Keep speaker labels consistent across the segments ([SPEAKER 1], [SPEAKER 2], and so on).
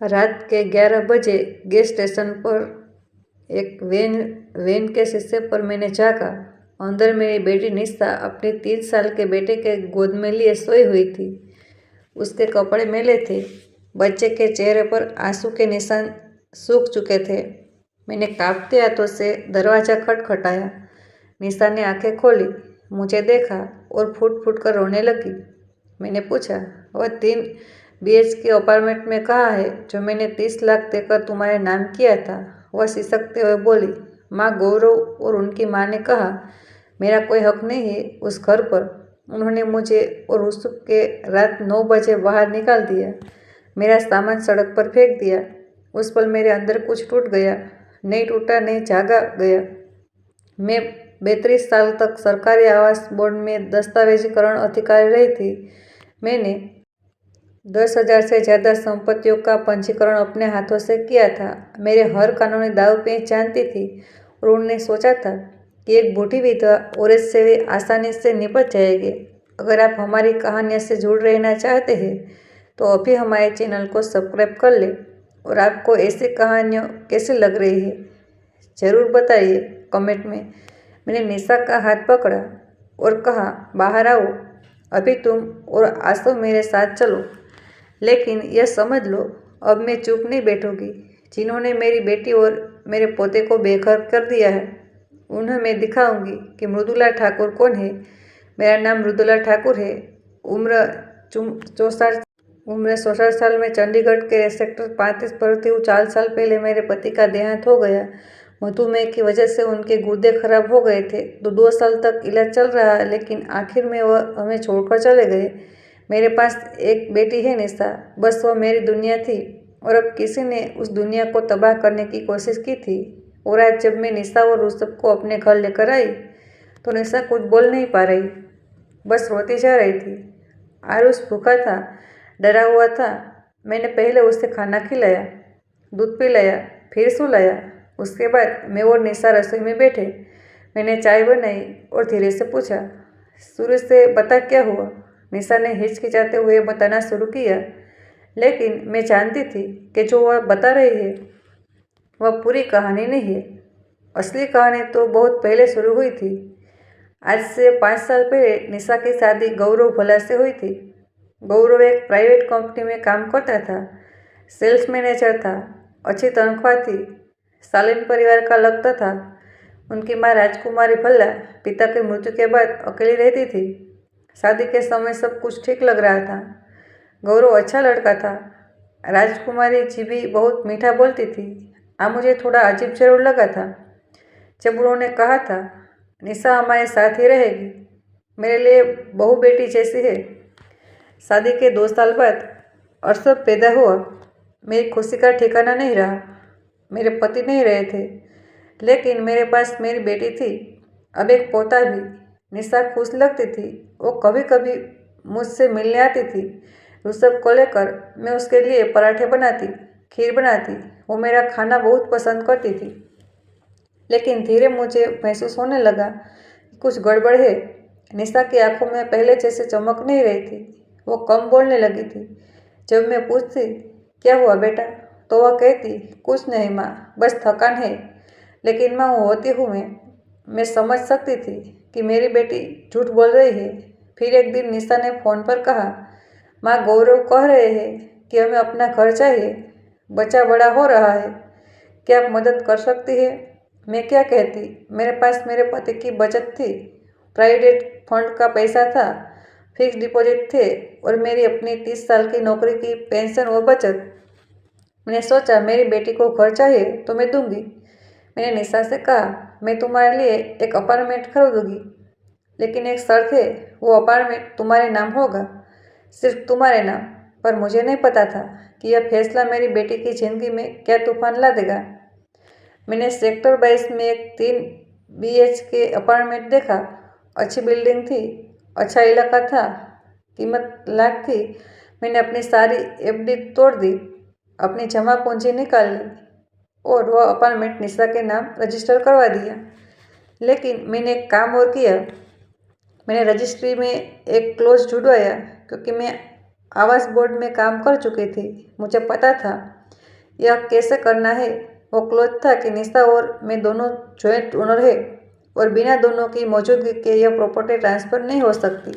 [SPEAKER 1] रात के 11 बजे गैस स्टेशन पर एक वैन के शीशे पर मैंने झाँका। अंदर मेरी बेटी निशा अपने 3 साल के बेटे के गोद में लिए सोई हुई थी। उसके कपड़े मैले थे। बच्चे के चेहरे पर आंसू के निशान सूख चुके थे। मैंने कांपते हाथों से दरवाज़ा खटखटाया। निशा ने आंखें खोली, मुझे देखा और फूट फूट कर रोने लगी। मैंने पूछा, वह 3 BHK अपार्टमेंट में कहाँ है जो मैंने 30 लाख देकर तुम्हारे नाम किया था? वह सिसकते हुए बोली, माँ गौरव और उनकी माँ ने कहा, मेरा कोई हक नहीं है उस घर पर। उन्होंने मुझे और यूसुफ के रात 9 बजे बाहर निकाल दिया। मेरा सामान सड़क पर फेंक दिया। उस पल मेरे अंदर कुछ टूट गया। नहीं टूटा, नहीं जागा गया। मैं 32 साल तक सरकारी आवास बोर्ड में दस्तावेजीकरण अधिकारी रही थी। मैंने 10,000 से ज़्यादा संपत्तियों का पंजीकरण अपने हाथों से किया था। मेरे हर कानूनी दाव पेच जानती थी और उन्होंने सोचा था कि एक बूढ़ी विधवा औरत से वे आसानी से निपट जाएगी। अगर आप हमारी कहानियों से जुड़ रहना चाहते हैं तो अभी हमारे चैनल को सब्सक्राइब कर लें। और आपको ऐसी कहानियाँ कैसी लग रही है ज़रूर बताइए कमेंट में। मैंने निशा का हाथ पकड़ा और कहा, बाहर आओ, अभी तुम और आंसू मेरे साथ चलो। लेकिन यह समझ लो, अब मैं चुप नहीं बैठूंगी। जिन्होंने मेरी बेटी और मेरे पोते को बेघर कर दिया है उन्हें मैं दिखाऊंगी कि मृदुला ठाकुर कौन है। मेरा नाम मृदुला ठाकुर है। उम्र 64 साल में चंडीगढ़ के सेक्टर 35 पर रहती हूँ। 4 साल पहले मेरे पति का देहांत हो गया। मधुमेह की वजह से उनके गुर्दे खराब हो गए थे तो 2 साल तक इलाज चल रहा है, लेकिन आखिर में वह हमें छोड़कर चले गए। मेरे पास एक बेटी है निशा, बस वह मेरी दुनिया थी और अब किसी ने उस दुनिया को तबाह करने की कोशिश की थी। और आज जब मैं निशा और यूसुफ को अपने घर लेकर आई तो निशा कुछ बोल नहीं पा रही, बस रोती जा रही थी। आरुष भूखा था, डरा हुआ था। मैंने पहले उसे खाना खिलाया, दूध पिलाया, फिर सुलाया। उसके बाद मैं और निशा रसोई में बैठे। मैंने चाय बनाई और धीरे से पूछा, शुरू से बता क्या हुआ? निशा ने हिचकिचाते हुए बताना शुरू किया, लेकिन मैं जानती थी कि जो वह बता रही है वह पूरी कहानी नहीं है। असली कहानी तो बहुत पहले शुरू हुई थी। आज से 5 साल पहले निशा की शादी गौरव भला से हुई थी। गौरव एक प्राइवेट कंपनी में काम करता था, सेल्स मैनेजर था, अच्छी तनख्वाह थी, सालिन परिवार का लगता था। उनकी माँ राजकुमारी भल्ला पिता की मृत्यु के बाद अकेली रहती थी। शादी के समय सब कुछ ठीक लग रहा था। गौरव अच्छा लड़का था। राजकुमारी जी भी बहुत मीठा बोलती थी। मुझे थोड़ा अजीब जरूर लगा था जब उन्होंने कहा था, निशा हमारे साथ ही रहेगी, मेरे लिए बहू बेटी जैसी है। शादी के 2 साल बाद अरसद पैदा हुआ। मेरी खुशी का ठिकाना नहीं रहा। मेरे पति नहीं रहे थे, लेकिन मेरे पास मेरी बेटी थी, अब एक पोता भी। निशा खुश लगती थी। वो कभी कभी मुझसे मिलने आती थी। यूसुफ को लेकर मैं उसके लिए पराठे बनाती, खीर बनाती। वो मेरा खाना बहुत पसंद करती थी। लेकिन धीरे मुझे महसूस होने लगा कि कुछ गड़बड़ है। निशा की आंखों में पहले जैसे चमक नहीं रही थी। वो कम बोलने लगी थी। जब मैं पूछती, क्या हुआ बेटा, तो वह कहती, कुछ नहीं माँ, बस थकान है। लेकिन माँ होती हूँ मैं समझ सकती थी कि मेरी बेटी झूठ बोल रही है। फिर एक दिन निशा ने फ़ोन पर कहा, माँ गौरव कह रहे हैं कि हमें अपना घर चाहिए, बच्चा बड़ा हो रहा है, क्या आप मदद कर सकती है? मैं क्या कहती, मेरे पास मेरे पति की बचत थी, प्राइवेट फंड का पैसा था, फिक्स डिपॉजिट थे और मेरी अपनी 30 साल की नौकरी की पेंशन और बचत। मैंने सोचा मेरी बेटी को घर चाहिए तो मैं दूंगी। मैंने निशा से कहा, मैं तुम्हारे लिए एक अपार्टमेंट खरीदूंगी, लेकिन एक शर्त है, वो अपार्टमेंट तुम्हारे नाम होगा, सिर्फ तुम्हारे नाम। पर मुझे नहीं पता था कि यह फैसला मेरी बेटी की ज़िंदगी में क्या तूफान ला देगा। मैंने सेक्टर 22 में एक 3 BHK अपार्टमेंट देखा। अच्छी बिल्डिंग थी, अच्छा इलाका था, कीमत लाख थी। मैंने अपनी सारी FD तोड़ दी, अपनी जमा पूंजी निकाल ली और वह अपार्टमेंट निशा के नाम रजिस्टर करवा दिया। लेकिन मैंने एक काम और किया। मैंने रजिस्ट्री में एक क्लोज जुड़वाया, क्योंकि मैं आवास बोर्ड में काम कर चुकी थी। मुझे पता था यह कैसे करना है? वो क्लोज था कि निशा और मैं दोनों जॉइंट ओनर है और बिना दोनों की मौजूदगी के यह प्रॉपर्टी ट्रांसफ़र नहीं हो सकती।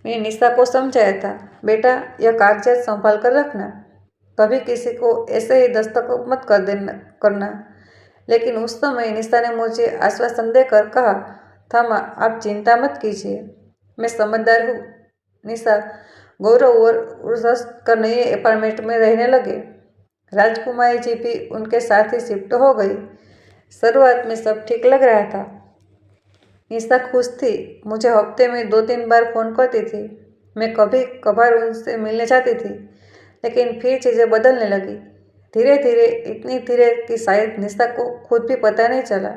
[SPEAKER 1] मैंने निशा को समझाया था, बेटा यह कागजात संभाल कर रखना, कभी किसी को ऐसे ही दस्तखत मत करना। लेकिन उस समय निशा ने मुझे आश्वासन देकर कहा था, माँ आप चिंता मत कीजिए, मैं समझदार हूँ। निशा, गौरव और उर्वश का नए अपार्टमेंट में रहने लगे। राजकुमारी जी भी उनके साथ ही शिफ्ट हो गई। शुरुआत में सब ठीक लग रहा था। निशा खुश थी, मुझे हफ्ते में 2-3 बार फ़ोन करती थी। मैं कभी कभार उनसे मिलने जाती थी, लेकिन फिर चीज़ें बदलने लगी। धीरे धीरे, इतनी धीरे कि शायद निशा को खुद भी पता नहीं चला।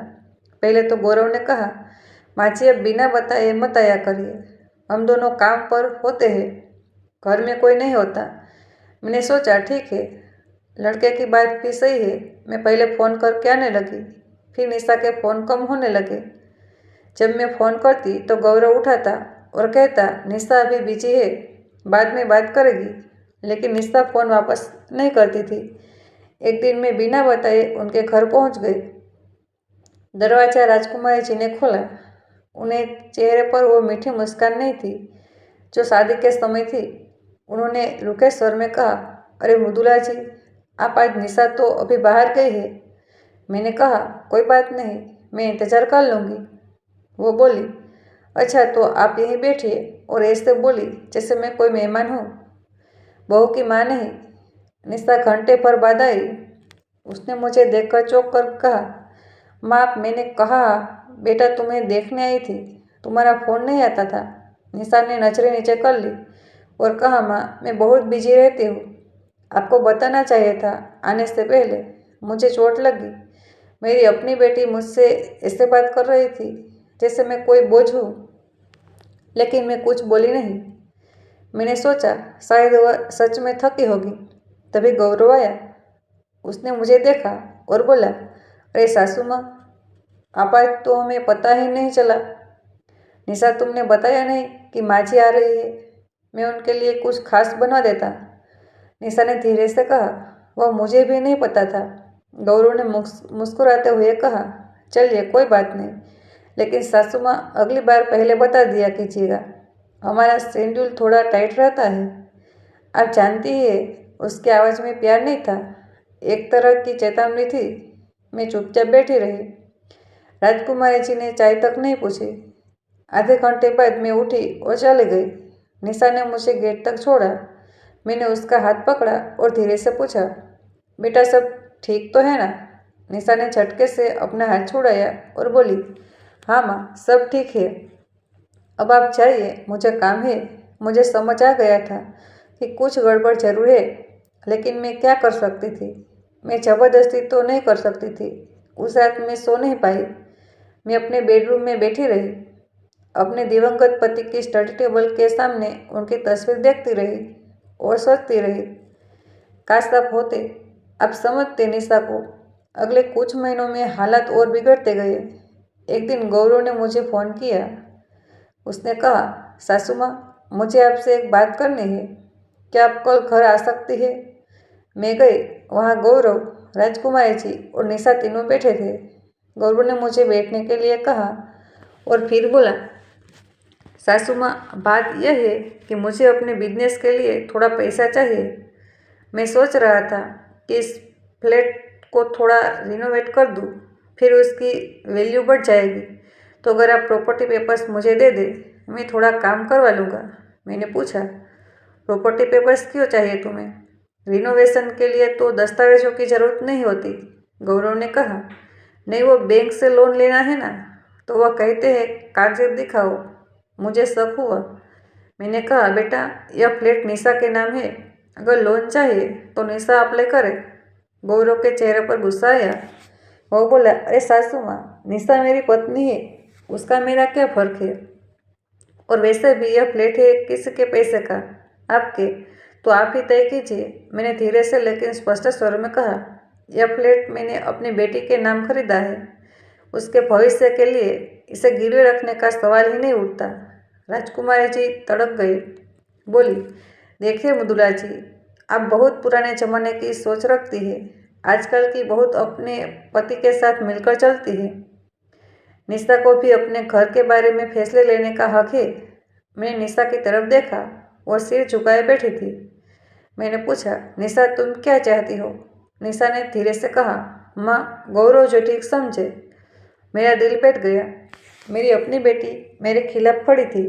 [SPEAKER 1] पहले तो गौरव ने कहा, माँ जी अब बिना बताए मत आया करिए, हम दोनों काम पर होते हैं, घर में कोई नहीं होता। मैंने सोचा ठीक है, लड़के की बात भी सही है। मैं पहले फ़ोन करके आने लगी, फिर निशा के फ़ोन कम होने लगे। जब मैं फ़ोन करती तो गौरव उठाता और कहता, निशा अभी बिजी है, बाद में बात करेगी। लेकिन निशा फ़ोन वापस नहीं करती थी। एक दिन मैं बिना बताए उनके घर पहुंच गई। दरवाज़ा राजकुमारी जी ने खोला। उन्हें चेहरे पर वो मीठी मुस्कान नहीं थी जो शादी के समय थी। उन्होंने रुखे स्वर में कहा, अरे मृदुला जी, आप आज? निशा तो अभी बाहर गई है। मैंने कहा, कोई बात नहीं, मैं इंतज़ार कर लूँगी। वो बोली, अच्छा तो आप यहीं बैठिए, और ऐसे बोली जैसे मैं कोई मेहमान हूँ, बहू की माँ नहीं। निशा घंटे भर बाद आई। उसने मुझे देखकर चौंक कर कहा, माँ मैंने कहा बेटा तुम्हें देखने आई थी, तुम्हारा फ़ोन नहीं आता था। निशा ने नजरें नीचे कर ली और कहा, माँ मैं बहुत बिजी रहती हूँ, आपको बताना चाहिए था आने से पहले, मुझे चोट लगी। मेरी अपनी बेटी मुझसे ऐसे बात कर रही थी जैसे मैं कोई बोझ हूँ, लेकिन मैं कुछ बोली नहीं। मैंने सोचा शायद वह सच में थकी होगी। तभी गौरव आया। उसने मुझे देखा और बोला, अरे सासू माँ, आप आज तो हमें पता ही नहीं चला। निशा तुमने बताया नहीं कि माँ जी आ रही है, मैं उनके लिए कुछ खास बनवा देता। निशा ने धीरे से कहा, वह मुझे भी नहीं पता था। गौरव ने मुस्कुराते हुए कहा, चलिए कोई बात नहीं, लेकिन सासू माँ अगली बार पहले बता दिया कीजिएगा, हमारा शेड्यूल थोड़ा टाइट रहता है। आप जानती है, उसकी आवाज़ में प्यार नहीं था, एक तरह की चेतावनी थी। मैं चुपचाप बैठी रही। राजकुमारी जी ने चाय तक नहीं पूछी। आधे घंटे बाद मैं उठी और चली गई। निशा ने मुझे गेट तक छोड़ा। मैंने उसका हाथ पकड़ा और धीरे से पूछा, बेटा सब ठीक तो है ना? निशा ने झटके से अपना हाथ छुड़ाया और बोली, हाँ माँ सब ठीक है, अब आप जाइए, मुझे काम है। मुझे समझ आ गया था कि कुछ गड़बड़ जरूर है, लेकिन मैं क्या कर सकती थी? मैं ज़बरदस्ती तो नहीं कर सकती थी। उस रात मैं सो नहीं पाई। मैं अपने बेडरूम में बैठी रही, अपने दिवंगत पति की स्टडी टेबल के सामने उनकी तस्वीर देखती रही और सोचती रही, काश आप होते, आप समझते निशा को। अगले कुछ महीनों में हालात और बिगड़ते गए। एक दिन गौरव ने मुझे फ़ोन किया। उसने कहा, सासू माँ मुझे आपसे एक बात करनी है, क्या आप कल घर आ सकती है? मैं गई। वहाँ गौरव, राजकुमारी जी और निशा तीनों बैठे थे। गौरव ने मुझे बैठने के लिए कहा और फिर बोला, सासू माँ बात यह है कि मुझे अपने बिजनेस के लिए थोड़ा पैसा चाहिए। मैं सोच रहा था कि इस फ्लैट को थोड़ा रिनोवेट कर दूँ, फिर उसकी वैल्यू बढ़ जाएगी। तो अगर आप प्रॉपर्टी पेपर्स मुझे दे दे, मैं थोड़ा काम करवा लूँगा। मैंने पूछा, प्रॉपर्टी पेपर्स क्यों चाहिए तुम्हें? रिनोवेशन के लिए तो दस्तावेजों की ज़रूरत नहीं होती। गौरव ने कहा, नहीं वो बैंक से लोन लेना है ना, तो वह कहते हैं कागजात दिखाओ। मुझे शक हुआ। मैंने कहा, बेटा यह फ्लैट निशा के नाम है, अगर लोन चाहिए तो निशा अप्लाई करे। गौरव के चेहरे पर गुस्सा आया। वो बोला, अरे सासू माँ, निशा मेरी पत्नी है, उसका मेरा क्या फ़र्क है? और वैसे भी यह फ्लैट है किसके पैसे का? आपके। तो आप ही तय कीजिए। मैंने धीरे से लेकिन स्पष्ट स्वर में कहा, यह फ्लैट मैंने अपनी बेटी के नाम खरीदा है, उसके भविष्य के लिए इसे गिरवे रखने का सवाल ही नहीं उठता। राजकुमारी जी तड़क गई, बोली, देखिए मृदुला जी, आप बहुत पुराने ज़माने की सोच रखती है। आजकल की बहुत अपने पति के साथ मिलकर चलती है। निशा को भी अपने घर के बारे में फैसले लेने का हक है। मैंने निशा की तरफ देखा। वो सिर झुकाए बैठी थी। मैंने पूछा, निशा तुम क्या चाहती हो? निशा ने धीरे से कहा, माँ, गौरव जो ठीक समझे। मेरा दिल बैठ गया। मेरी अपनी बेटी मेरे खिलाफ खड़ी थी।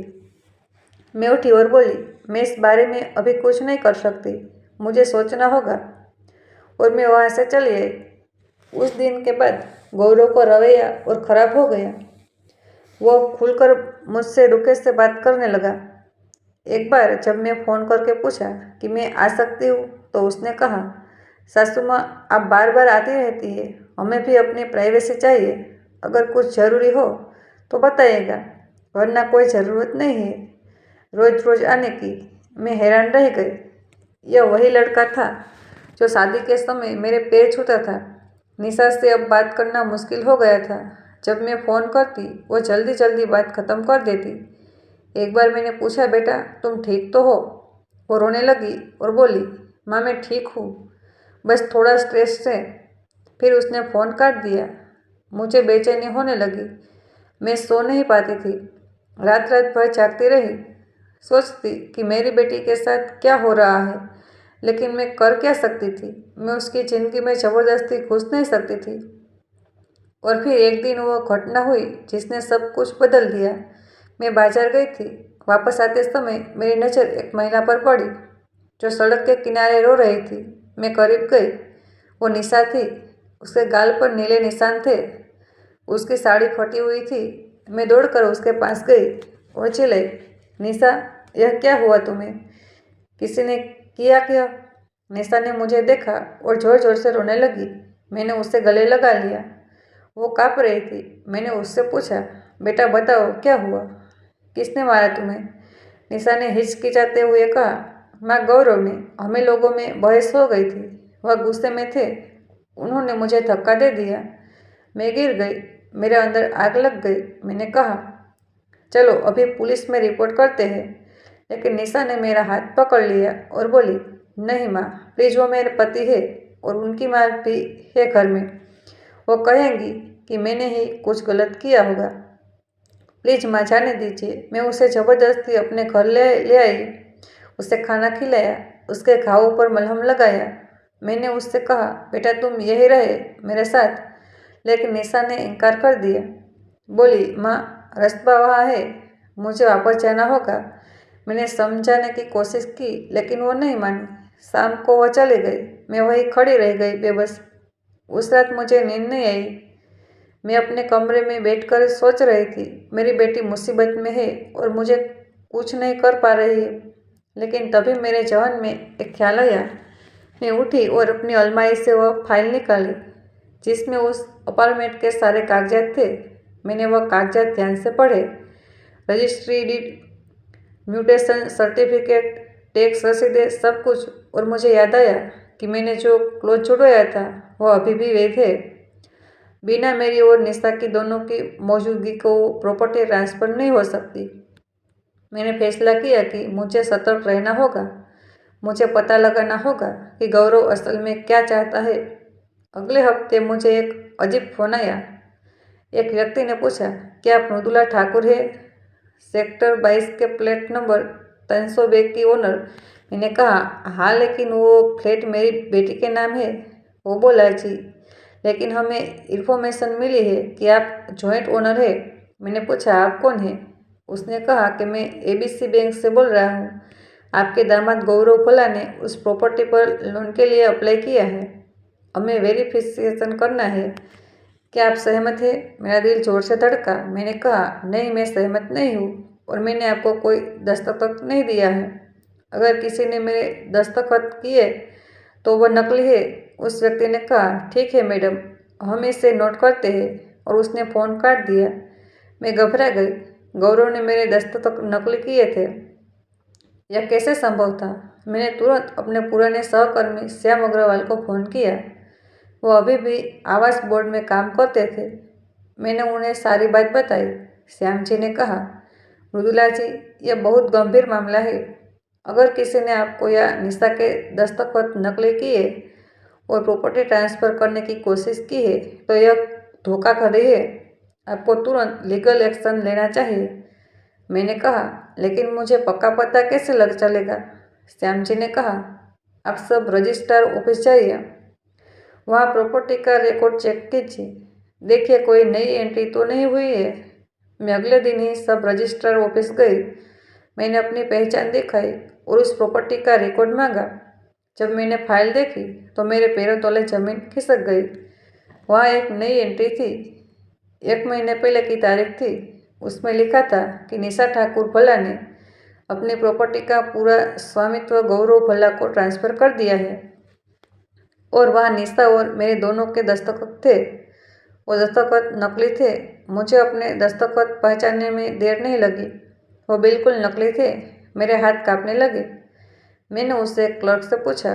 [SPEAKER 1] मैं उठी और बोली, मैं इस बारे में अभी कुछ नहीं कर सकती, मुझे सोचना होगा। और मैं वहाँ से चली आई। उस दिन के बाद गौरव का रवैया और ख़राब हो गया। वो खुलकर मुझसे रुके से बात करने लगा। एक बार जब मैं फ़ोन करके पूछा कि मैं आ सकती हूँ तो उसने कहा, सासू माँ, आप बार बार आती रहती है, हमें भी अपनी प्राइवेसी चाहिए। अगर कुछ ज़रूरी हो तो बताइएगा, वरना कोई ज़रूरत नहीं है रोज़ रोज़ आने की। मैं हैरान रह गई। यह वही लड़का था जो शादी के समय मेरे पैर छूता था। निशा से अब बात करना मुश्किल हो गया था। जब मैं फ़ोन करती वो जल्दी जल्दी बात ख़त्म कर देती। एक बार मैंने पूछा, बेटा तुम ठीक तो हो? वो रोने लगी और बोली, माँ मैं ठीक हूँ, बस थोड़ा स्ट्रेस है। फिर उसने फ़ोन काट दिया। मुझे बेचैनी होने लगी। मैं सो नहीं पाती थी। रात रात भर जागती रही, सोचती कि मेरी बेटी के साथ क्या हो रहा है, लेकिन मैं कर क्या सकती थी? मैं उसकी ज़िंदगी में ज़बरदस्ती घुस नहीं सकती थी। और फिर एक दिन वो घटना हुई जिसने सब कुछ बदल दिया। मैं बाजार गई थी। वापस आते समय मेरी नज़र एक महिला पर पड़ी जो सड़क के किनारे रो रही थी। मैं करीब गई। वो निशा थी। उसके गाल पर नीले निशान थे। उसकी साड़ी फटी हुई थी। मैं दौड़कर उसके पास गई और चिल्लाई, निशा, यह क्या हुआ तुम्हें? किसी ने किया क्या? निशा ने मुझे देखा और ज़ोर ज़ोर से रोने लगी। मैंने उसे गले लगा लिया। वो काँप रही थी। मैंने उससे पूछा, बेटा बताओ क्या हुआ? किसने मारा तुम्हें? निशा ने हिचकिचाते हुए कहा, माँ, गौरव ने। हमें लोगों में बहस हो गई थी। वह गुस्से में थे। उन्होंने मुझे धक्का दे दिया। मैं गिर गई। मेरे अंदर आग लग गई। मैंने कहा, चलो अभी पुलिस में रिपोर्ट करते हैं। लेकिन निशा ने मेरा हाथ पकड़ लिया और बोली, नहीं माँ, प्लीज़, वो मेरे पति है और उनकी माँ भी है घर में। वो कहेंगी कि मैंने ही कुछ गलत किया होगा। प्लीज़ माँ, जाने दीजिए। मैं उसे ज़बरदस्ती अपने घर ले आई। उसे खाना खिलाया, उसके घावों पर मलहम लगाया। मैंने उससे कहा, बेटा तुम यही रहे मेरे साथ। लेकिन निशा ने इनकार कर दिया। बोली, माँ, रास्ता वहाँ है, मुझे वापस जाना होगा। मैंने समझाने की कोशिश की लेकिन वो नहीं मानी। शाम को वह चली गई। मैं वहीं खड़ी रह गई बेबस। उस रात मुझे नींद नहीं आई। मैं अपने कमरे में बैठकर सोच रही थी, मेरी बेटी मुसीबत में है और मुझे कुछ नहीं कर पा रही है। लेकिन तभी मेरे जहन में एक ख्याल आया। मैं उठी और अपनी अलमारी से वह फाइल निकाली जिसमें उस अपार्टमेंट के सारे कागजात थे। मैंने वह कागजात ध्यान से पढ़े। Registry deed, mutation certificate, tax रसीदें, सब कुछ। और मुझे याद आया कि मैंने जो क्लोज छुड़वाया था वह अभी भी वैध है। बिना मेरी और निशा की दोनों की मौजूदगी को प्रॉपर्टी ट्रांसफ़र नहीं हो सकती। मैंने फैसला किया कि मुझे सतर्क रहना होगा। मुझे पता लगाना होगा कि गौरव असल में क्या चाहता है। अगले हफ्ते मुझे एक अजीब फ़ोन आया। एक व्यक्ति ने पूछा, क्या आप मृदुला ठाकुर है? सेक्टर 22 के फ्लैट नंबर 302 की ओनर। मैंने कहा, हाँ, लेकिन वो फ्लैट मेरी बेटी के नाम है। वो बोला, जी, लेकिन हमें इन्फॉर्मेशन मिली है कि आप जॉइंट ओनर है। मैंने पूछा, आप कौन हैं? उसने कहा कि मैं ABC बैंक से बोल रहा हूँ। आपके दामाद गौरव भोला ने उस प्रॉपर्टी पर लोन के लिए अप्लाई किया है। हमें वेरिफिकेशन करना है। क्या आप सहमत हैं? मेरा दिल जोर से धड़का। मैंने कहा, नहीं, मैं सहमत नहीं हूँ और मैंने आपको कोई दस्तखत नहीं दिया है। अगर किसी ने मेरे दस्तखत किए तो वह नकली है। उस व्यक्ति ने कहा, ठीक है मैडम, हम इसे नोट करते हैं, और उसने फ़ोन काट दिया। मैं घबरा गई। गौरव ने मेरे दस्तखत नकली किए थे। यह कैसे संभव था? मैंने तुरंत अपने पुराने सहकर्मी श्याम अग्रवाल को फ़ोन किया। वो अभी भी आवास बोर्ड में काम करते थे। मैंने उन्हें सारी बात बताई। श्याम जी ने कहा, मृदुला जी, यह बहुत गंभीर मामला है। अगर किसी ने आपको या निशा के दस्तखत नकली किए और प्रॉपर्टी ट्रांसफ़र करने की कोशिश की है तो यह धोखाधड़ी है। आपको तुरंत लीगल एक्शन लेना चाहिए। मैंने कहा, लेकिन मुझे पक्का पता कैसे लग चलेगा? श्यामजी ने कहा, आप सब रजिस्ट्रार ऑफिस जाइए, वहाँ प्रॉपर्टी का रिकॉर्ड चेक कीजिए, देखिए कोई नई एंट्री तो नहीं हुई है। मैं अगले दिन ही सब रजिस्ट्रार ऑफिस गई। मैंने अपनी पहचान दिखाई और उस प्रॉपर्टी का रिकॉर्ड मांगा। जब मैंने फाइल देखी तो मेरे पैरों तले जमीन खिसक गई। वहाँ एक नई एंट्री थी, 1 महीने पहले की तारीख थी। उसमें लिखा था कि निशा ठाकुर भल्ला ने अपनी प्रॉपर्टी का पूरा स्वामित्व गौरव भल्ला को ट्रांसफ़र कर दिया है और वहाँ निशा और मेरे दोनों के दस्तखत थे। वो दस्तखत नकली थे। मुझे अपने दस्तखत पहचानने में देर नहीं लगी। वो बिल्कुल नकली थे। मेरे हाथ कांपने लगे। मैंने उससे क्लर्क से पूछा,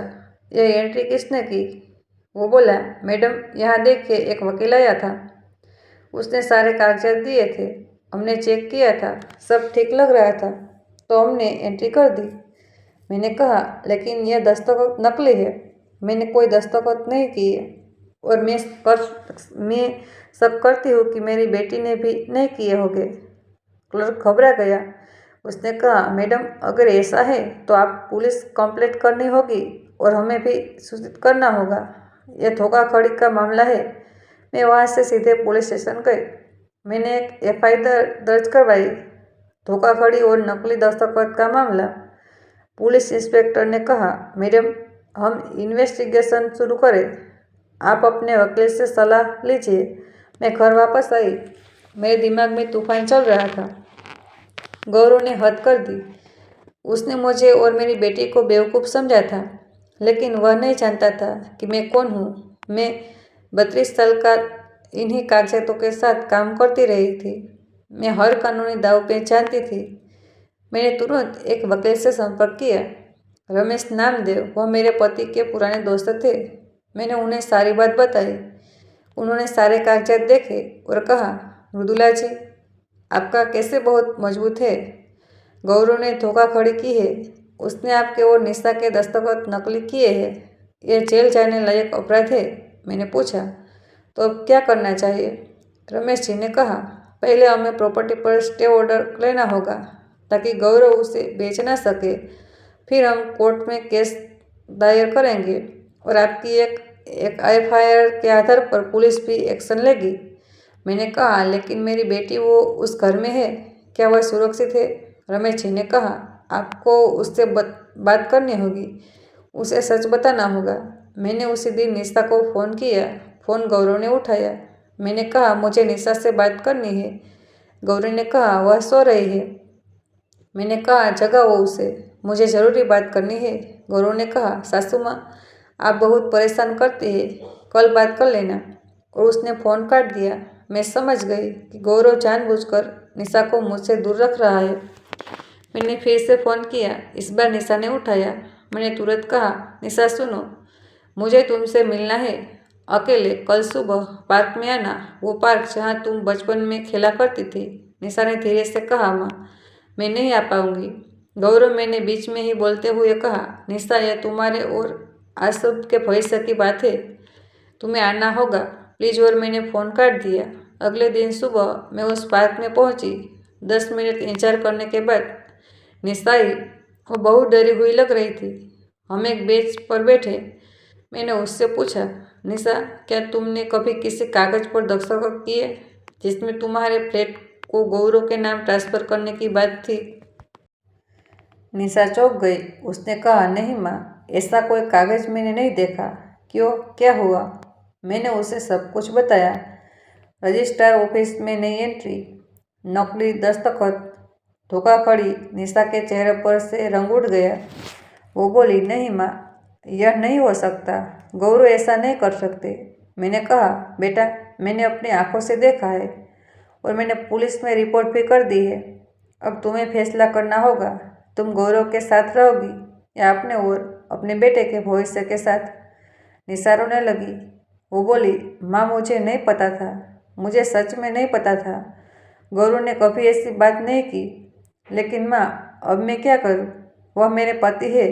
[SPEAKER 1] यह एंट्री किसने की? वो बोला, मैडम यहाँ देखिए, एक वकील आया था, उसने सारे कागजात दिए थे, हमने चेक किया था, सब ठीक लग रहा था तो हमने एंट्री कर दी। मैंने कहा, लेकिन यह दस्तखत नकली है, मैंने कोई दस्तखत नहीं किए और मैं सब करती हूँ कि मेरी बेटी ने भी नहीं किए होंगे। क्लर्क घबरा गया। उसने कहा, मैडम अगर ऐसा है तो आप पुलिस कंप्लेंट करनी होगी और हमें भी सूचित करना होगा। यह धोखाधड़ी का मामला है। मैं वहाँ से सीधे पुलिस स्टेशन गई। मैंने एक FIR दर्ज करवाई, धोखाधड़ी और नकली दस्तखत का मामला। पुलिस इंस्पेक्टर ने कहा, मैडम हम इन्वेस्टिगेशन शुरू करें, आप अपने वकील से सलाह लीजिए। मैं घर वापस आई। मेरे दिमाग में तूफान चल रहा था। गौरव ने हद कर दी। उसने मुझे और मेरी बेटी को बेवकूफ़ समझा था, लेकिन वह नहीं जानता था कि मैं कौन हूँ। मैं 32 साल का इन्हीं कागजातों के साथ काम करती रही थी। मैं हर कानूनी दाव पेच जानती थी। मैंने तुरंत एक वकील से संपर्क किया, रमेश नामदेव। वह मेरे पति के पुराने दोस्त थे। मैंने उन्हें सारी बात बताई। उन्होंने सारे कागजात देखे और कहा, मृदुला जी, आपका कैसे बहुत मजबूत है। गौरव ने धोखाधड़ी की है, उसने आपके और निशा के दस्तखत नकली किए हैं। यह जेल जाने लायक अपराध है। मैंने पूछा, तो अब क्या करना चाहिए? रमेश जी ने कहा, पहले हमें प्रॉपर्टी पर स्टे ऑर्डर लेना होगा ताकि गौरव उसे बेच ना सके। फिर हम कोर्ट में केस दायर करेंगे और आपकी एक FIR के आधार पर पुलिस भी एक्शन लेगी। मैंने कहा, लेकिन मेरी बेटी वो उस घर में है, क्या वह सुरक्षित है? रमेश जी ने कहा, आपको उससे बात करनी होगी, उसे सच बताना होगा। मैंने उसी दिन निशा को फ़ोन किया। फ़ोन गौरव ने उठाया। मैंने कहा, मुझे निशा से बात करनी है। गौरव ने कहा, वह सो रही है। मैंने कहा, जगाओ उसे, मुझे ज़रूरी बात करनी है। गौरव ने कहा, सासू माँ आप बहुत परेशान करती है, कल बात कर लेना। और उसने फ़ोन काट दिया। मैं समझ गई कि गौरव जानबूझकर निशा को मुझसे दूर रख रहा है। मैंने फिर से फ़ोन किया। इस बार निशा ने उठाया। मैंने तुरंत कहा, निशा सुनो, मुझे तुमसे मिलना है, अकेले, कल सुबह पार्क में आना, वो पार्क जहाँ तुम बचपन में खेला करती थी। निशा ने धीरे से कहा, माँ मैं नहीं आ पाऊँगी। गौरव मैंने बीच में ही बोलते हुए कहा, निशा यह तुम्हारे और आसुद के भविष्य की बात है, तुम्हें आना होगा प्लीज़। और मैंने फ़ोन काट दिया। अगले दिन सुबह मैं उस पार्क में पहुंची। 10 मिनट इंतजार करने के बाद निशा आई। वो बहुत डरी हुई लग रही थी। हम एक बेंच पर बैठे। मैंने उससे पूछा, निशा क्या तुमने कभी किसी कागज़ पर दस्तखत किए जिसमें तुम्हारे फ्लैट को गौरव के नाम ट्रांसफ़र करने की बात थी? निशा चौंक गई। उसने कहा, नहीं माँ, ऐसा कोई कागज़ मैंने नहीं देखा। क्यों, क्या हुआ? मैंने उसे सब कुछ बताया। रजिस्ट्रार ऑफिस में नई एंट्री, नकली दस्तखत, धोखाधड़ी। निशा के चेहरे पर से रंग उड़ गया। वो बोली, नहीं माँ, यह नहीं हो सकता, गौरव ऐसा नहीं कर सकते। मैंने कहा, बेटा मैंने अपनी आंखों से देखा है और मैंने पुलिस में रिपोर्ट भी कर दी है। अब तुम्हें फैसला करना होगा, तुम गौरव के साथ रहोगी या अपने और अपने बेटे के भविष्य के साथ। निशा रोने लगी। वो बोली, माँ मुझे नहीं पता था, मुझे सच में नहीं पता था। गौरव ने कभी ऐसी बात नहीं की। लेकिन माँ अब मैं क्या करूँ? वह मेरे पति है,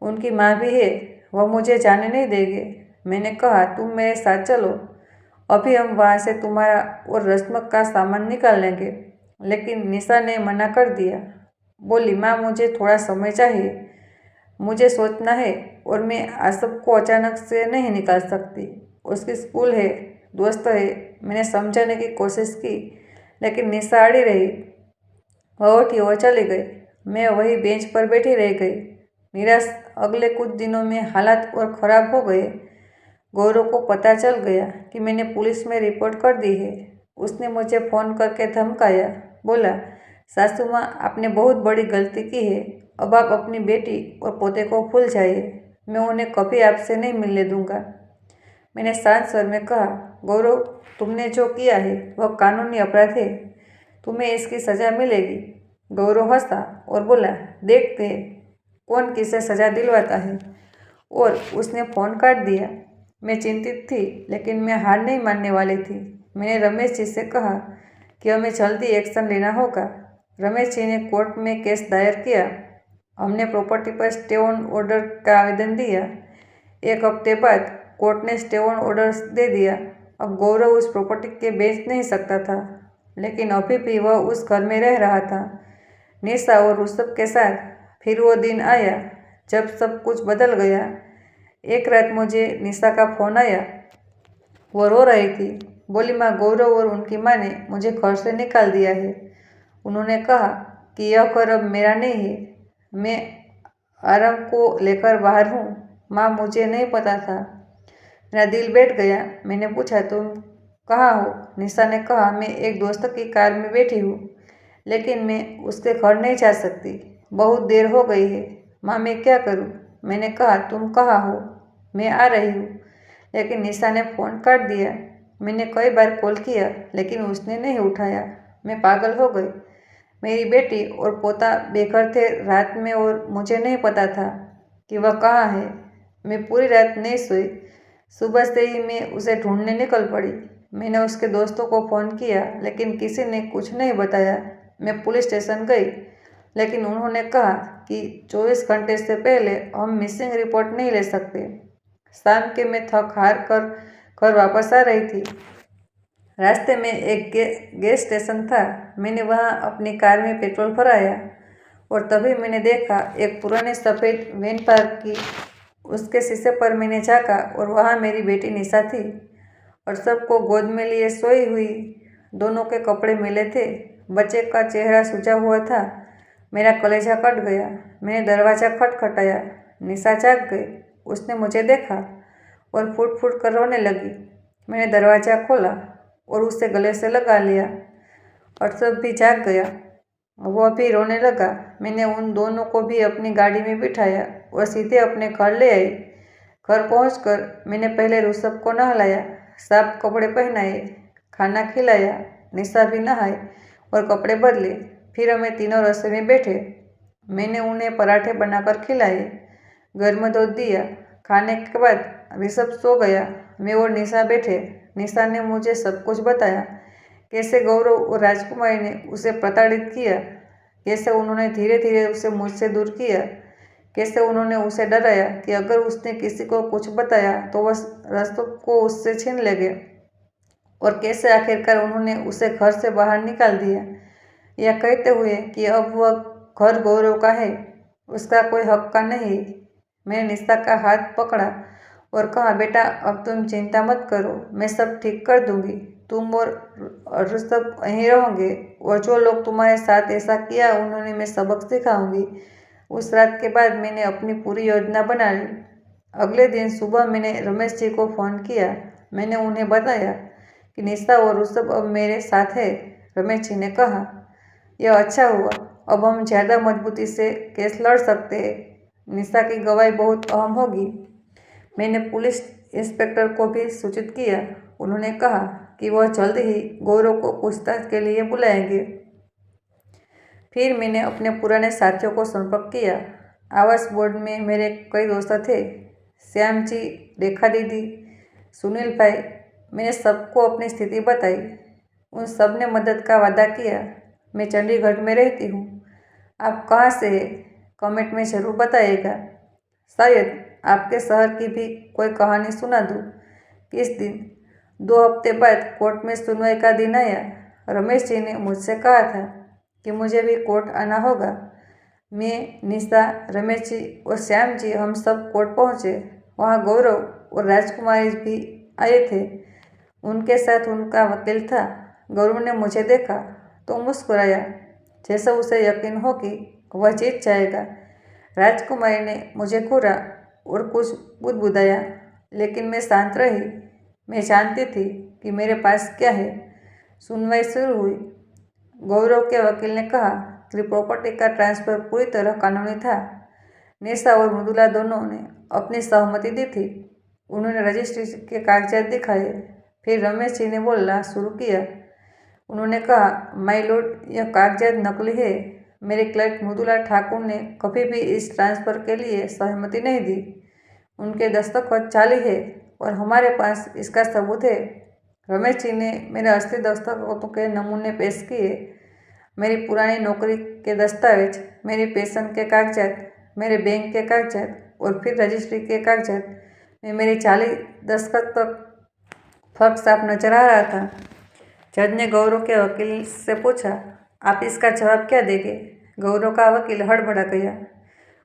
[SPEAKER 1] उनकी माँ भी है, वह मुझे जाने नहीं देंगे। मैंने कहा, तुम मेरे साथ चलो, अभी हम वहाँ से तुम्हारा और रस्म का सामान निकाल लेंगे। लेकिन निशा ने मना कर दिया। बोली, माँ मुझे थोड़ा समय चाहिए, मुझे सोचना है और मैं आसफ को अचानक से नहीं निकाल सकती। उसकी स्कूल है, दोस्त है। मैंने समझाने की कोशिश की लेकिन निशा अड़ी रही। वह उठी और चली गई। मैं वही बेंच पर बैठी रह गई, निराश। अगले कुछ दिनों में हालात और ख़राब हो गए। गौरव को पता चल गया कि मैंने पुलिस में रिपोर्ट कर दी है। उसने मुझे फ़ोन करके धमकाया। बोला, सासू माँ, आपने बहुत बड़ी गलती की है, अब आप अपनी बेटी और पोते को भूल जाइए, मैं उन्हें कभी आपसे नहीं मिलने दूंगा। मैंने शांत स्वर में कहा, गौरव, तुमने जो किया है वह कानूनी अपराध है, तुम्हें इसकी सज़ा मिलेगी। गौरव हंसा और बोला, देखते हैं कौन किसे सज़ा दिलवाता है। और उसने फ़ोन काट दिया। मैं चिंतित थी लेकिन मैं हार नहीं मानने वाली थी। मैंने रमेश जी से कहा कि हमें जल्दी एक्शन लेना होगा। रमेश जी ने कोर्ट में केस दायर किया। हमने प्रॉपर्टी पर स्टे ऑन ऑर्डर का आवेदन दिया। एक हफ्ते बाद कोर्ट ने स्टे ऑन ऑर्डर दे दिया। अब गौरव उस प्रॉपर्टी के बेच नहीं सकता था, लेकिन अभी भी वह उस घर में रह रहा था, निशा और ऋषभ के साथ। फिर वो दिन आया जब सब कुछ बदल गया। एक रात मुझे निशा का फ़ोन आया। वो रो रही थी। बोली, माँ, गौरव और उनकी माँ ने मुझे घर से निकाल दिया है। उन्होंने कहा कि यह घर अब मेरा नहीं है। मैं आराम को लेकर बाहर हूँ। माँ, मुझे नहीं पता था। मेरा दिल बैठ गया। मैंने पूछा, तुम कहाँ हो? निशा ने कहा, मैं एक दोस्त की कार में बैठी हूँ, लेकिन मैं उसके घर नहीं जा सकती, बहुत देर हो गई है। माँ, मैं क्या करूँ? मैंने कहा, तुम कहाँ हो? मैं आ रही हूँ। लेकिन निशा ने फ़ोन काट दिया। मैंने कई बार कॉल किया लेकिन उसने नहीं उठाया। मैं पागल हो गई। मेरी बेटी और पोता बेघर थे रात में और मुझे नहीं पता था कि वह कहाँ है। मैं पूरी रात नहीं सोई। सुबह से ही मैं उसे ढूंढने निकल पड़ी। मैंने उसके दोस्तों को फ़ोन किया लेकिन किसी ने कुछ नहीं बताया। मैं पुलिस स्टेशन गई लेकिन उन्होंने कहा कि 24 घंटे से पहले हम मिसिंग रिपोर्ट नहीं ले सकते। शाम के मैं थक हार कर घर वापस आ रही थी। रास्ते में एक गैस स्टेशन था। मैंने वहाँ अपनी कार में पेट्रोल भराया और तभी मैंने देखा एक पुरानी सफ़ेद वैन पार्क की। उसके शीशे पर मैंने झाँका और वहाँ मेरी बेटी निशा थी और सबको गोद में लिए सोई हुई। दोनों के कपड़े मैले थे, बच्चे का चेहरा सूजा हुआ था। मेरा कलेजा कट गया। मैंने दरवाज़ा खटखटाया। निशा जाग गई। उसने मुझे देखा और फुट फुट कर रोने लगी। मैंने दरवाज़ा खोला और उसे गले से लगा लिया और सब भी जाग गया। वह भी रोने लगा। मैंने उन दोनों को भी अपनी गाड़ी में बिठाया और सीधे अपने घर ले आई। घर पहुंचकर मैंने पहले ऋषभ को नहलाया, साफ कपड़े पहनाए, खाना खिलाया। निशा भी नहाई और कपड़े बदले। फिर हमें तीनों रसोई में बैठे। मैंने उन्हें पराठे बनाकर खिलाए, गर्म दूध दिया। खाने के बाद ऋषभ सो गया। मैं और निशा बैठे। निशा ने मुझे सब कुछ बताया, कैसे गौरव और राजकुमारी ने उसे प्रताड़ित किया, कैसे उन्होंने धीरे धीरे उसे मुझसे दूर किया, कैसे उन्होंने उसे डराया कि अगर उसने किसी को कुछ बताया तो वह ऋषभ को उससे छीन लेंगे, और कैसे आखिरकार उन्होंने उसे घर से बाहर निकाल दिया, यह कहते हुए कि अब वह घर गौरव का है, उसका कोई हक का नहीं। मैंने निशा का हाथ पकड़ा और कहा, बेटा, अब तुम चिंता मत करो, मैं सब ठीक कर दूंगी। तुम और ऋषभ यहीं रहोगे और जो लोग तुम्हारे साथ ऐसा किया उन्होंने मैं सबक सिखाऊंगी। उस रात के बाद मैंने अपनी पूरी योजना बना ली। अगले दिन सुबह मैंने रमेश जी को फ़ोन किया। मैंने उन्हें बताया कि निशा और ऋषभ अब मेरे साथ है। रमेश जी ने कहा, यह अच्छा हुआ, अब हम ज़्यादा मजबूती से केस लड़ सकते हैं। निशा की गवाही बहुत अहम होगी। मैंने पुलिस इंस्पेक्टर को भी सूचित किया। उन्होंने कहा कि वह जल्द ही गौरव को पूछताछ के लिए बुलाएंगे। फिर मैंने अपने पुराने साथियों को संपर्क किया। आवास बोर्ड में मेरे कई दोस्त थे, श्याम जी, रेखा दीदी, सुनील भाई। मैंने सबको अपनी स्थिति बताई। उन सब ने मदद का वादा किया। मैं चंडीगढ़ में रहती हूँ। आप कहाँ से हैं? कमेंट में ज़रूर बताइएगा। शायद आपके शहर की भी कोई कहानी सुना दूँ। किस दिन 2 हफ्ते बाद कोर्ट में सुनवाई का दिन आया। रमेश जी ने मुझसे कहा था कि मुझे भी कोर्ट आना होगा। मैं, निशा, रमेश जी और श्याम जी हम सब कोर्ट पहुँचे। वहाँ गौरव और राजकुमारी भी आए थे। उनके साथ उनका वकील था। गौरव ने मुझे देखा तो मुस्कुराया, जैसे उसे यकीन हो कि वह जीत जाएगा। राजकुमारी ने मुझे घूरा और कुछ बुदबुदाया, लेकिन मैं शांत रही। मैं जानती थी कि मेरे पास क्या है। सुनवाई शुरू हुई। गौरव के वकील ने कहा कि प्रॉपर्टी का ट्रांसफर पूरी तरह कानूनी था। निशा और मृदुला दोनों ने अपनी सहमति दी थी। उन्होंने रजिस्ट्री के कागजात दिखाए। फिर रमेश जी ने बोलना शुरू किया। उन्होंने कहा, माय लॉर्ड, यह कागजात नकली है। मेरे क्लर्क मृदुला ठाकुर ने कभी भी इस ट्रांसफ़र के लिए सहमति नहीं दी। उनके दस्तखत जाली है और हमारे पास इसका सबूत है। रमेश जी ने मेरे असली दस्तखतों के नमूने पेश किए। मेरी पुरानी नौकरी के दस्तावेज, मेरी पेंशन के कागजात, मेरे बैंक के कागजात और फिर रजिस्ट्री के कागजात में मेरी जाली दस्तखत तक फर्क साफ नजर आ रहा था। जज ने गौरव के वकील से पूछा, आप इसका जवाब क्या देंगे? गौरव का वकील हड़बड़ा गया।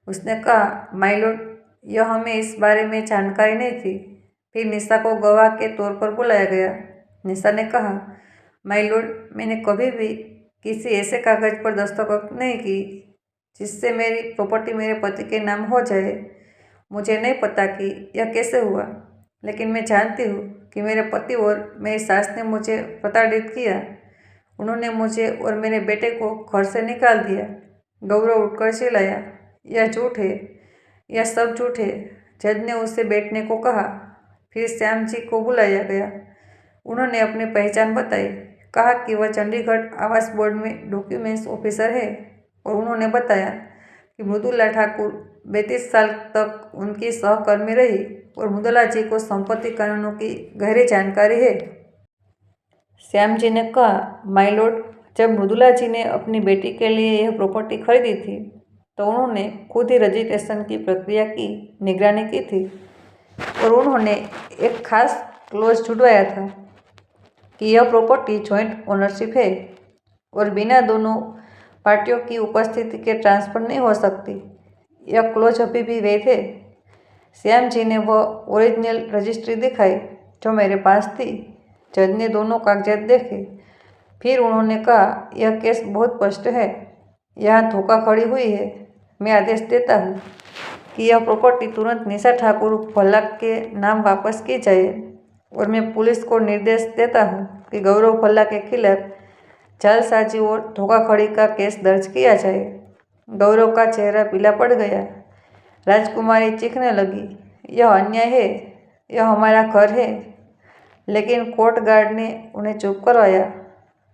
[SPEAKER 1] उसने कहा, माय लॉर्ड, यह हमें इस बारे में जानकारी नहीं थी। फिर निशा को गवाह के तौर पर बुलाया गया। निशा ने कहा, माय लॉर्ड, मैंने कभी भी किसी ऐसे कागज पर दस्तखत नहीं की जिससे मेरी प्रॉपर्टी मेरे पति के नाम हो जाए। मुझे नहीं पता कि यह कैसे हुआ, लेकिन मैं जानती हूँ कि मेरे पति और मेरी सास ने मुझे प्रताड़ित किया। उन्होंने मुझे और मेरे बेटे को घर से निकाल दिया। गौरव उठकर चिल्लाया, यह झूठ है, यह सब झूठ है। जज ने उसे बैठने को कहा। फिर श्याम जी को बुलाया गया। उन्होंने अपनी पहचान बताई। कहा कि वह चंडीगढ़ आवास बोर्ड में डॉक्यूमेंट्स ऑफिसर है और उन्होंने बताया कि मृदुला ठाकुर 32 साल तक उनकी सहकर्मी रही और मृदुला जी को संपत्ति कानूनों की गहरी जानकारी है। श्याम जी ने कहा, माय लॉर्ड, जब मृदुला जी ने अपनी बेटी के लिए यह प्रॉपर्टी खरीदी थी तो उन्होंने खुद ही रजिस्ट्रेशन की प्रक्रिया की निगरानी की थी और उन्होंने एक खास क्लॉज जुड़वाया था कि यह प्रॉपर्टी जॉइंट ओनरशिप है और बिना दोनों पार्टियों की उपस्थिति के ट्रांसफ़र नहीं हो सकती। यह क्लॉज अभी भी वैध है। श्याम जी ने वह ओरिजिनल रजिस्ट्री दिखाई जो मेरे पास थी। जज ने दोनों कागजात देखे। फिर उन्होंने कहा, यह केस बहुत स्पष्ट है। यहाँ धोखाधड़ी हुई है। मैं आदेश देता हूँ कि यह प्रॉपर्टी तुरंत निशा ठाकुर भल्ला के नाम वापस की जाए और मैं पुलिस को निर्देश देता हूँ कि गौरव भल्ला के खिलाफ जालसाजी और धोखाधड़ी का केस दर्ज किया जाए। गौरव का चेहरा पीला पड़ गया। राजकुमारी चीखने लगी, यह अन्याय है, यह हमारा घर है। लेकिन कोर्ट गार्ड ने उन्हें चुप करवाया।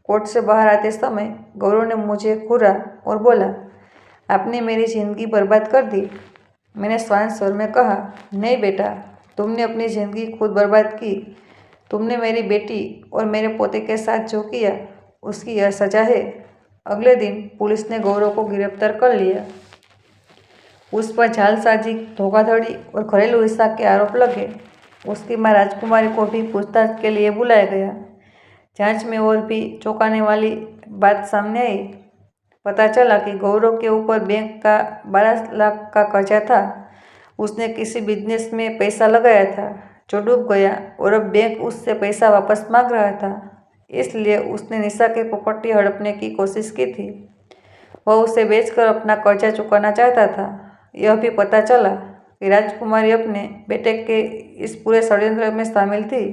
[SPEAKER 1] कोर्ट से बाहर आते समय गौरव ने मुझे घूरा और बोला, आपने मेरी ज़िंदगी बर्बाद कर दी। मैंने शांत स्वर में कहा, नहीं बेटा, तुमने अपनी ज़िंदगी खुद बर्बाद की। तुमने मेरी बेटी और मेरे पोते के साथ जो किया उसकी यह सज़ा है। अगले दिन पुलिस ने गौरव को गिरफ्तार कर लिया। उस पर जालसाजी, धोखाधड़ी और घरेलू हिंसा के आरोप लगे। उसकी मां राजकुमारी को भी पूछताछ के लिए बुलाया गया। जांच में और भी चौंकाने वाली बात सामने आई। पता चला कि गौरव के ऊपर बैंक का 12 लाख का कर्जा था। उसने किसी बिजनेस में पैसा लगाया था जो डूब गया और अब बैंक उससे पैसा वापस मांग रहा था। इसलिए उसने निशा की प्रॉपर्टी हड़पने की कोशिश की थी। वह उसे बेचकर अपना कर्जा चुकाना चाहता था। यह भी पता चला कि राजकुमारी अपने बेटे के इस पूरे षड्यंत्र में शामिल थी।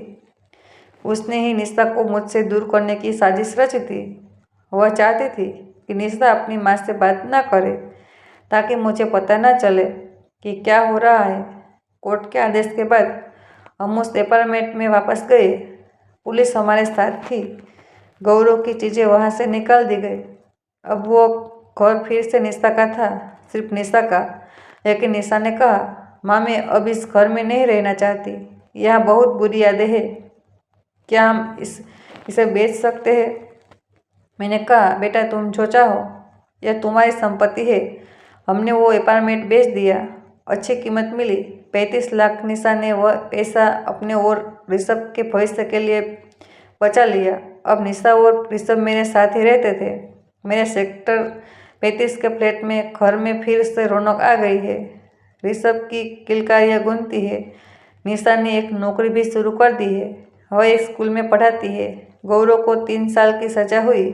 [SPEAKER 1] उसने ही निशा को मुझसे दूर करने की साजिश रची थी। वह चाहती थी कि निशा अपनी माँ से बात ना करे ताकि मुझे पता ना चले कि क्या हो रहा है। कोर्ट के आदेश के बाद हम उस अपार्टमेंट में वापस गए। पुलिस हमारे साथ थी। गौरव की चीज़ें वहाँ से निकाल दी गई। अब वो घर फिर से निशा का था, सिर्फ निशा का। लेकिन निशा ने कहा, माँ, मैं अब इस घर में नहीं रहना चाहती। यहाँ बहुत बुरी यादें हैं। क्या हम इसे बेच सकते हैं? मैंने कहा, बेटा, तुम जो चाहो, यह तुम्हारी संपत्ति है। हमने वो अपार्टमेंट बेच दिया, अच्छी कीमत मिली, 35 लाख। निशा ने वह पैसा अपने और ऋषभ के भविष्य के लिए बचा लिया। अब निशा और ऋषभ मेरे साथ ही रहते थे। मेरे सेक्टर 35 के फ्लैट में घर में फिर से रौनक आ गई है। ऋषभ की किलकारियाँ गूंजती है। निशा ने एक नौकरी भी शुरू कर दी है। वह एक स्कूल में पढ़ाती है। गौरव को 3 साल की सजा हुई।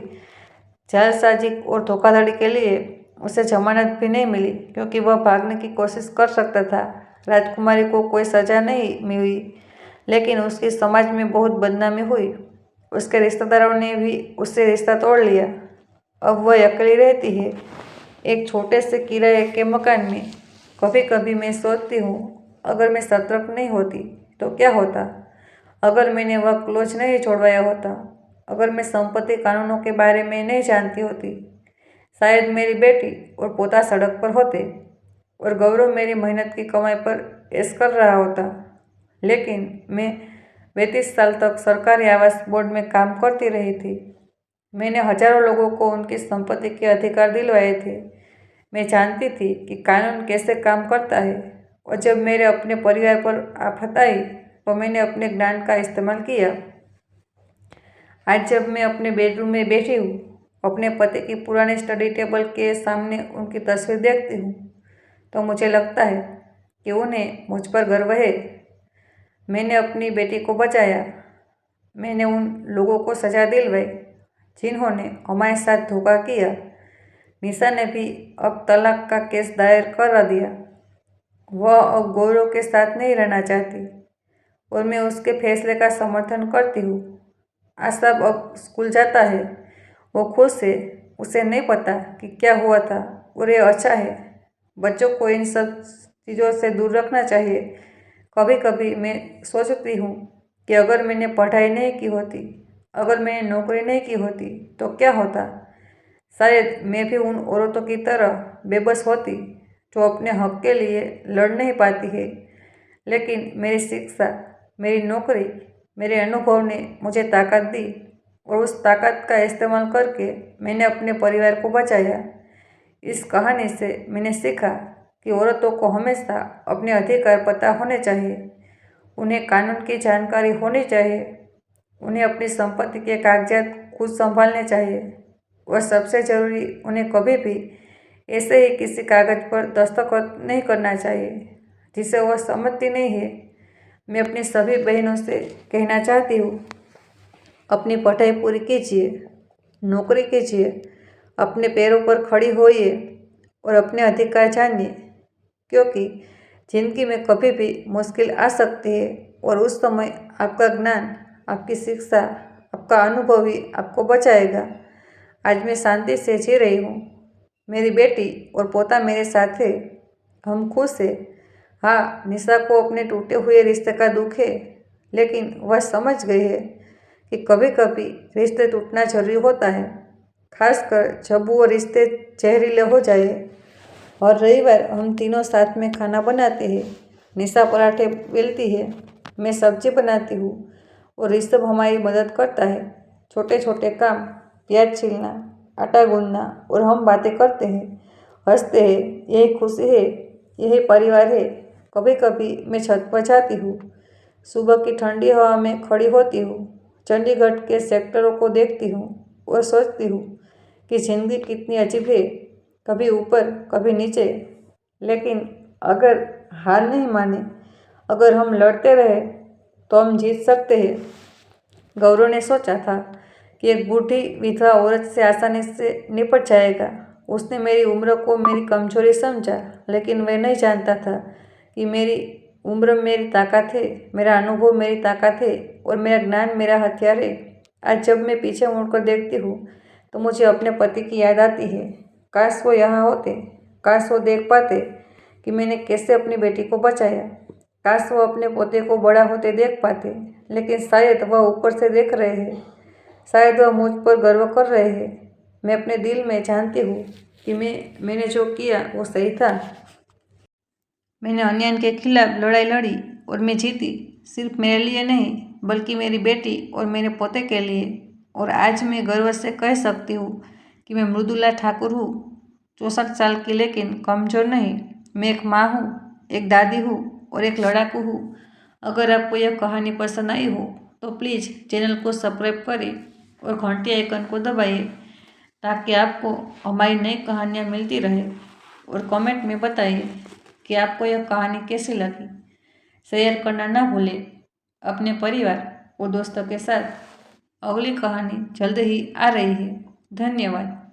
[SPEAKER 1] जालसाजी और धोखाधड़ी के लिए उसे जमानत भी नहीं मिली क्योंकि वह भागने की कोशिश कर सकता था। राजकुमारी को कोई सजा नहीं मिली, लेकिन उसकी समाज में बहुत बदनामी हुई। उसके रिश्तेदारों ने भी उससे रिश्ता तोड़ लिया। अब वह अकेली रहती है एक छोटे से किराए के मकान में। कभी कभी मैं सोचती हूँ, अगर मैं सतर्क नहीं होती तो क्या होता। अगर मैंने वह क्लोज नहीं छोड़वाया होता, अगर मैं संपत्ति कानूनों के बारे में नहीं जानती होती, शायद मेरी बेटी और पोता सड़क पर होते और गौरव मेरी मेहनत की कमाई पर ऐश कर रहा होता। लेकिन मैं 32 साल तक सरकारी आवास बोर्ड में काम करती रही थी। मैंने हजारों लोगों को उनकी संपत्ति के अधिकार दिलवाए थे। मैं जानती थी कि कानून कैसे काम करता है, और जब मेरे अपने परिवार पर आफत आई तो मैंने अपने ज्ञान का इस्तेमाल किया। आज जब मैं अपने बेडरूम में बैठी हूँ, अपने पति की पुराने स्टडी टेबल के सामने उनकी तस्वीर देखती हूँ, तो मुझे लगता है कि उन्हें मुझ पर गर्व है। मैंने अपनी बेटी को बचाया। मैंने उन लोगों को सजा दिलवाई जिन्होंने हमारे साथ धोखा किया। निशा ने भी अब तलाक का केस दायर कर दिया। वह अब गौरव के साथ नहीं रहना चाहती और मैं उसके फैसले का समर्थन करती हूँ। आशा अब स्कूल जाता है, वो खुश है। उसे नहीं पता कि क्या हुआ था और ये अच्छा है। बच्चों को इन सब चीज़ों से दूर रखना चाहिए। कभी कभी मैं सोचती हूँ कि अगर मैंने पढ़ाई नहीं की होती, अगर मैंने नौकरी नहीं की होती तो क्या होता। शायद मैं भी उन औरतों की तरह बेबस होती जो अपने हक के लिए लड़ नहीं पाती है। लेकिन मेरी शिक्षा, मेरी नौकरी, मेरे अनुभव ने मुझे ताकत दी और उस ताकत का इस्तेमाल करके मैंने अपने परिवार को बचाया। इस कहानी से मैंने सीखा कि औरतों को हमेशा अपने अधिकार पता होने चाहिए, उन्हें कानून की जानकारी होनी चाहिए, उन्हें अपनी संपत्ति के कागजात खुद संभालने चाहिए और सबसे ज़रूरी, उन्हें कभी भी ऐसे ही किसी कागज़ पर दस्तखत नहीं करना चाहिए जिसे वह समझती नहीं है। मैं अपनी सभी बहनों से कहना चाहती हूँ, अपनी पढ़ाई पूरी कीजिए, नौकरी कीजिए, अपने पैरों पर खड़ी होइए और अपने अधिकार जानिए, क्योंकि ज़िंदगी में कभी भी मुश्किल आ सकती है और उस समय आपका ज्ञान, आपकी शिक्षा, आपका अनुभव ही आपको बचाएगा। आज मैं शांति से जी रही हूँ। मेरी बेटी और पोता मेरे साथ है। हम खुश हैं। हाँ, निशा को अपने टूटे हुए रिश्ते का दुख है, लेकिन वह समझ गई है कि कभी कभी रिश्ते टूटना जरूरी होता है, खासकर जब वो रिश्ते जहरीले हो जाए। और रविवार हम तीनों साथ में खाना बनाते हैं। निशा पराठे बेलती है, मैं सब्जी बनाती हूँ और ऋषभ हमारी मदद करता है। छोटे छोटे काम, प्याज छीलना, आटा गूंदना, और हम बातें करते हैं, हंसते हैं। यही खुशी है, यही परिवार है। कभी कभी मैं छत पर जाती हूँ, सुबह की ठंडी हवा में खड़ी होती हूँ, चंडीगढ़ के सेक्टरों को देखती हूँ और सोचती हूँ कि ज़िंदगी कितनी अजीब है, कभी ऊपर कभी नीचे। लेकिन अगर हार नहीं माने, अगर हम लड़ते रहे तो हम जीत सकते हैं। गौरव ने सोचा था कि एक बूढ़ी विधवा औरत से आसानी से निपट जाएगा। उसने मेरी उम्र को मेरी कमजोरी समझा, लेकिन वह नहीं जानता था कि मेरी उम्र मेरी ताकत है, मेरा अनुभव मेरी ताकत है और मेरा ज्ञान मेरा हथियार है। आज जब मैं पीछे मुड़कर देखती हूँ तो मुझे अपने पति की याद आती है। काश वो यहाँ होते, काश वो देख पाते कि मैंने कैसे अपनी बेटी को बचाया। काश वो अपने पोते को बड़ा होते देख पाते, लेकिन शायद वह ऊपर से देख रहे हैं, शायद वह मुझ पर गर्व कर रहे हैं। मैं अपने दिल में जानती हूँ कि मैंने जो किया वो सही था। मैंने अन्याय के खिलाफ लड़ाई लड़ी और मैं जीती, सिर्फ मेरे लिए नहीं बल्कि मेरी बेटी और मेरे पोते के लिए। और आज मैं गर्व से कह सकती हूँ कि मैं मृदुला ठाकुर हूँ। 64 साल की लेकिन कमज़ोर नहीं। मैं एक माँ हूँ, एक दादी हूँ और एक लड़ाकू हूँ। अगर आपको यह कहानी पसंद आई हो तो प्लीज़ चैनल को सब्सक्राइब करें और घंटी आइकन को दबाइए ताकि आपको हमारी नई कहानियाँ मिलती रहे। और कमेंट में बताइए कि आपको यह कहानी कैसी लगी। शेयर करना ना भूलें अपने परिवार और दोस्तों के साथ। अगली कहानी जल्द ही आ रही है। धन्यवाद।